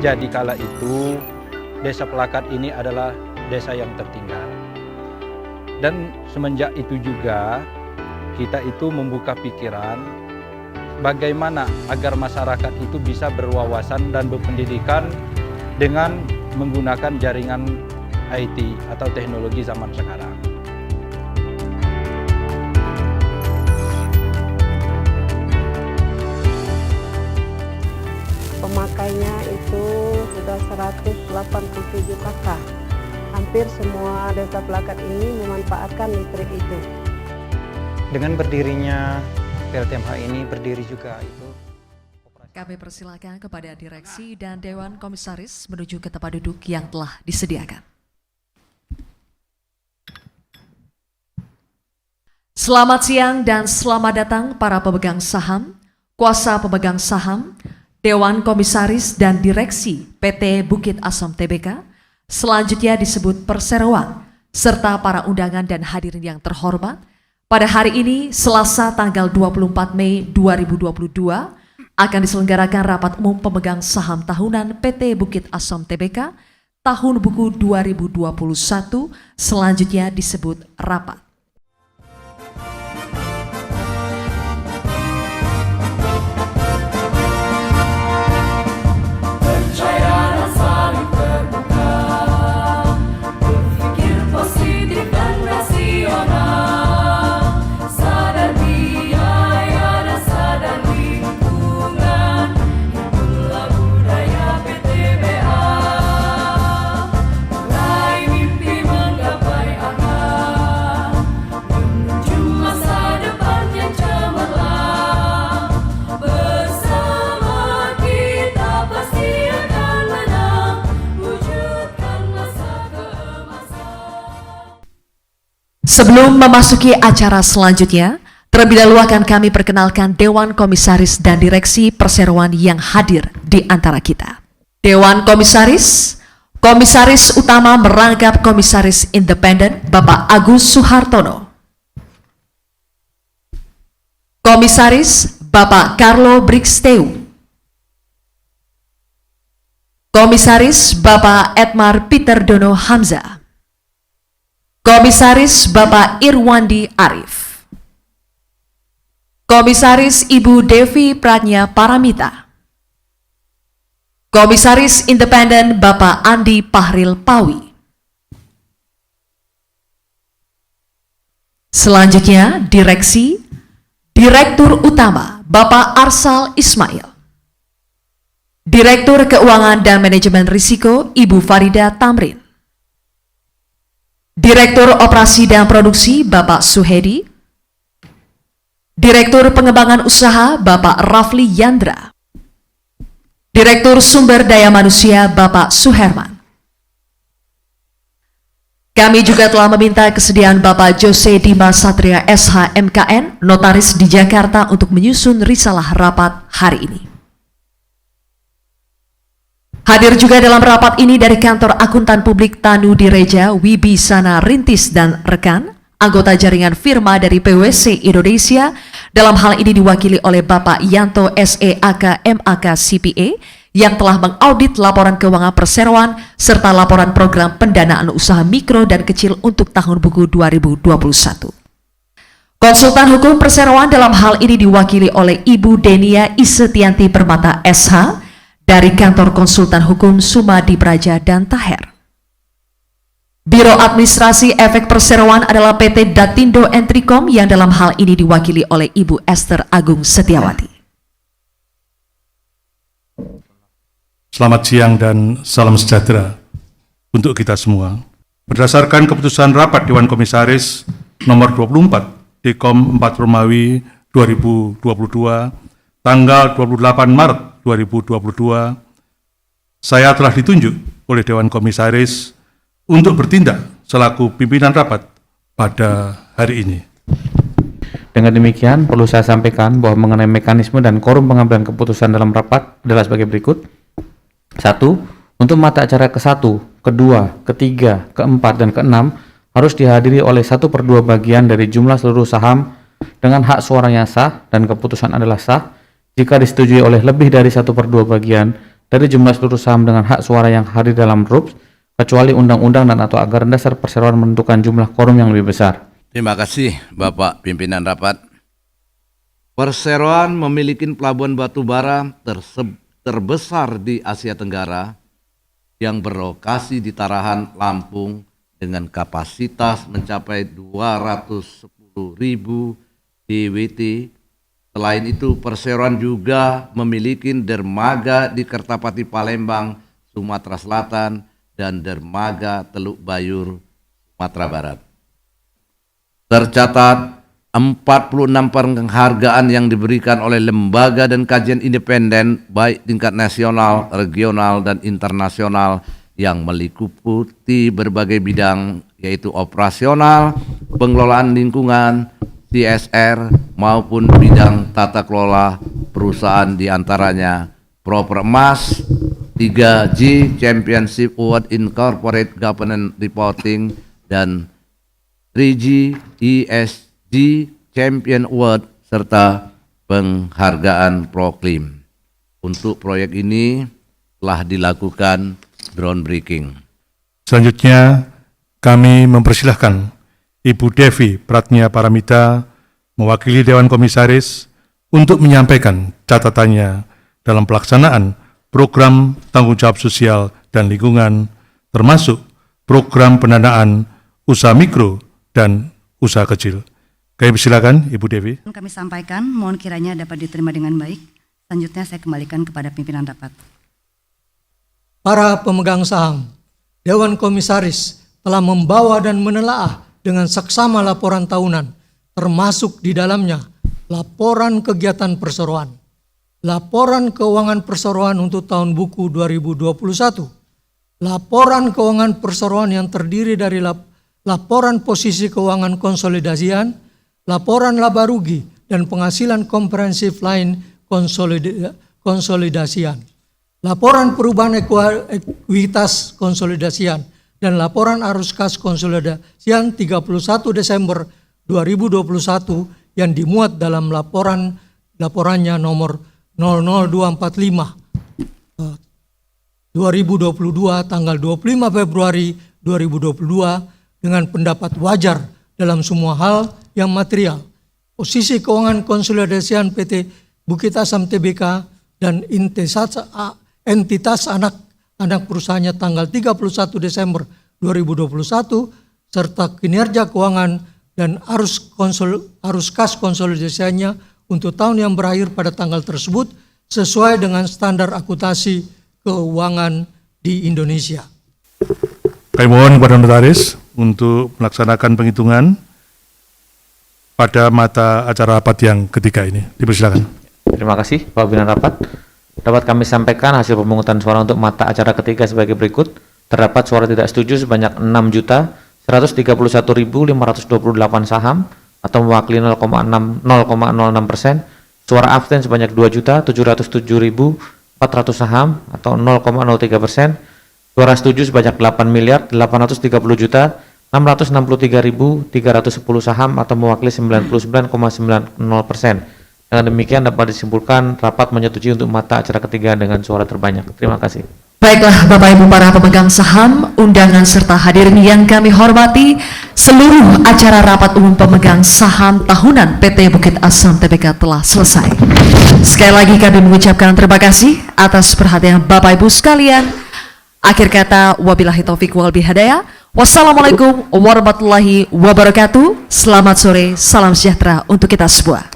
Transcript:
Jadi kala itu Desa Pelakat ini adalah desa yang tertinggal. Dan semenjak itu juga kita itu membuka pikiran bagaimana agar masyarakat itu bisa berwawasan dan berpendidikan dengan menggunakan jaringan IT atau teknologi zaman sekarang. Pemakainya itu sudah 187 kakak. Hampir semua desa Pelakat ini memanfaatkan listrik itu. Dengan berdirinya PLTMH ini berdiri juga itu. Kami persilakan kepada direksi dan Dewan Komisaris menuju ke tempat duduk yang telah disediakan. Selamat siang dan selamat datang para pemegang saham, kuasa pemegang saham, Dewan Komisaris dan Direksi PT Bukit Asam Tbk, selanjutnya disebut perseroan, serta para undangan dan hadirin yang terhormat. Pada hari ini, Selasa tanggal 24 Mei 2022, akan diselenggarakan rapat umum pemegang saham tahunan PT Bukit Asam Tbk tahun buku 2021, selanjutnya disebut rapat. Sebelum memasuki acara selanjutnya, terlebih dahulu akan kami perkenalkan Dewan Komisaris dan Direksi Perseroan yang hadir di antara kita. Dewan Komisaris, Komisaris Utama merangkap Komisaris Independen Bapak Agus Suhartono. Komisaris Bapak Carlo Brixteu. Komisaris Bapak Edmar Peter Dono Hamzah. Komisaris Bapak Irwandi Arif. Komisaris Ibu Devi Pratnya Paramita. Komisaris Independen Bapak Andi Pahril Pawi. Selanjutnya, Direksi, Direktur Utama Bapak Arsal Ismail. Direktur Keuangan dan Manajemen Risiko Ibu Farida Tamrin. Direktur Operasi dan Produksi Bapak Suhedi. Direktur Pengembangan Usaha Bapak Rafli Yandra. Direktur Sumber Daya Manusia Bapak Suherman. Kami juga telah meminta kesediaan Bapak Jose Dimas Satria SH MKN, notaris di Jakarta untuk menyusun risalah rapat hari ini. Hadir juga dalam rapat ini dari Kantor Akuntan Publik Tanu Direja, Wibisana Rintis dan rekan, anggota jaringan firma dari PwC Indonesia, dalam hal ini diwakili oleh Bapak Yanto SEAK MAK CPA, yang telah mengaudit laporan keuangan perseroan serta laporan program pendanaan usaha mikro dan kecil untuk tahun buku 2021. Konsultan hukum perseroan dalam hal ini diwakili oleh Ibu Denia Isetianti Permata SH, dari Kantor Konsultan Hukum Sumadi Praja dan Taher. Biro Administrasi Efek Perseroan adalah PT Datindo Entricom yang dalam hal ini diwakili oleh Ibu Esther Agung Setiawati. Selamat siang dan salam sejahtera untuk kita semua. Berdasarkan keputusan rapat Dewan Komisaris nomor 24 Dekom 4 Romawi 2022 tanggal 28 Maret 2022, saya telah ditunjuk oleh Dewan Komisaris untuk bertindak selaku pimpinan rapat pada hari ini. Dengan demikian, perlu saya sampaikan bahwa mengenai mekanisme dan quorum pengambilan keputusan dalam rapat adalah sebagai berikut. 1. Untuk mata acara ke-1, ke-2, ke-3, ke-4, dan ke-6 harus dihadiri oleh 1/2 bagian dari jumlah seluruh saham dengan hak suara yang sah dan keputusan adalah sah jika disetujui oleh lebih dari 1/2 bagian dari jumlah seluruh saham dengan hak suara yang hadir dalam RUPS, kecuali undang-undang dan atau anggaran dasar perseroan menentukan jumlah quorum yang lebih besar. Terima kasih Bapak Pimpinan Rapat. Perseroan memiliki pelabuhan batubara terbesar di Asia Tenggara yang berlokasi di Tarahan, Lampung dengan kapasitas mencapai 210.000 DWT. Selain itu, perseroan juga memiliki dermaga di Kertapati Palembang, Sumatera Selatan, dan dermaga Teluk Bayur, Sumatera Barat. Tercatat 46 penghargaan yang diberikan oleh lembaga dan kajian independen baik tingkat nasional, regional, dan internasional yang meliputi berbagai bidang yaitu operasional, pengelolaan lingkungan, CSR, maupun bidang tata kelola perusahaan diantaranya Proper Emas, 3G Championship Award in Corporate Governance Reporting, dan 3G ESG Champion Award, serta penghargaan Proklim. Untuk proyek ini telah dilakukan groundbreaking. Selanjutnya, kami mempersilahkan Ibu Devi Pratnya Paramita mewakili Dewan Komisaris untuk menyampaikan catatannya dalam pelaksanaan program tanggung jawab sosial dan lingkungan, termasuk program pendanaan usaha mikro dan usaha kecil. Kami persilakan Ibu Devi. Kami sampaikan, mohon kiranya dapat diterima dengan baik. Selanjutnya saya kembalikan kepada pimpinan rapat. Para pemegang saham, Dewan Komisaris telah membawa dan menelaah dengan seksama laporan tahunan, termasuk di dalamnya laporan kegiatan perseroan, laporan keuangan perseroan untuk tahun buku 2021, laporan keuangan perseroan yang terdiri dari laporan posisi keuangan konsolidasian, laporan laba rugi, dan penghasilan komprehensif lain konsolidasian, laporan perubahan ekuitas konsolidasian, dan laporan arus kas konsolidasian 31 Desember 2021 yang dimuat dalam laporannya nomor 00245 2022 tanggal 25 Februari 2022 dengan pendapat wajar dalam semua hal yang material. Posisi keuangan konsolidasian PT Bukit Asam Tbk dan entitas anak perusahaannya tanggal 31 Desember 2021 serta kinerja keuangan dan arus kas konsolidasinya untuk tahun yang berakhir pada tanggal tersebut sesuai dengan standar akuntansi keuangan di Indonesia. Kami mohon kepada notaris untuk melaksanakan penghitungan pada mata acara rapat yang ketiga ini. Dipersilakan. Terima kasih Pak Pimpinan Rapat. Dapat kami sampaikan hasil pemungutan suara untuk mata acara ketiga sebagai berikut. Terdapat suara tidak setuju sebanyak 6.131.528 saham atau mewakili 0,06%. Suara abstain sebanyak 2.707.400 saham atau 0,03%. Suara setuju sebanyak 8.830.663.310 saham atau mewakili 99,90%. Dengan demikian dapat disimpulkan rapat menyetujui untuk mata acara ketiga dengan suara terbanyak. Terima kasih. Baiklah Bapak Ibu para pemegang saham, undangan serta hadirin yang kami hormati, seluruh acara rapat umum pemegang saham tahunan PT Bukit Asam Tbk telah selesai. Sekali lagi kami mengucapkan terima kasih atas perhatian Bapak Ibu sekalian. Akhir kata, wabillahi taufiq wal hidayah. Wassalamualaikum warahmatullahi wabarakatuh. Selamat sore, salam sejahtera untuk kita semua.